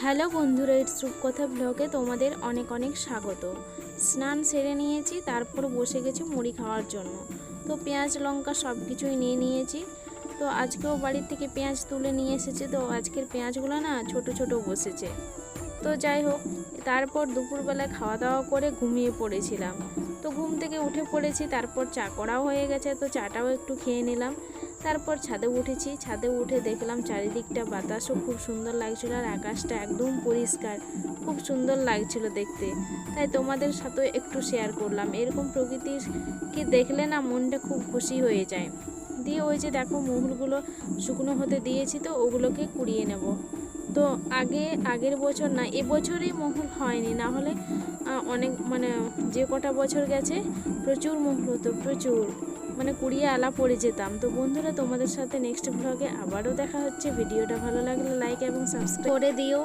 Hello বন্ধুরা, it's রূপকথা ব্লগে তোমাদের অনেক অনেক স্বাগত। স্নান সেরে নিয়েছি, তারপর বসে গেছি মুড়ি খাওয়ার জন্য। তো পেঁয়াজ লঙ্কা সব কিছুই নিয়ে নিয়েছি। তো আজকেও বাড়ির থেকে পেঁয়াজ তুলে নিয়ে এসেছে, তো আজকের পেঁয়াজগুলো না ছোট ছোট বসেছে। তো যাই হোক, তারপর দুপুরবেলায় খাওয়া দাওয়া করে ঘুমিয়ে পড়েছিলাম। তো ঘুম থেকে উঠে পড়েছি, তারপর চা করাও হয়ে গেছে, তো চাটাও একটু খেয়ে নিলাম। তারপর ছাদে উঠেছি, ছাদে উঠে দেখলাম চারিদিকটা বাতাসও খুব সুন্দর লাগছিল, আর আকাশটা একদম পরিষ্কার, খুব সুন্দর লাগছিল দেখতে। তাই তোমাদের সাথেও একটু শেয়ার করলাম। এরকম প্রকৃতিকে দেখলে না মনটা খুব খুশি হয়ে যায়। দিয়ে ওই যে দেখো মহুলগুলো শুকনো হতে দিয়েছি, তো ওগুলোকে কুড়িয়ে নেব। তো আগের বছর না, এবছরই মহুল হয়নি, না হলে অনেক যে কটা বছর গেছে প্রচুর মহুল হতো, প্রচুর কুড়িয়ে আলা পড়ে যেতাম। তো বন্ধুরা, তোমাদের সাথে নেক্সট ব্লগে আবারও দেখা হচ্ছে। ভিডিওটা ভালো লাগলে লাইক এবং সাবস্ক্রাইব করে দিও।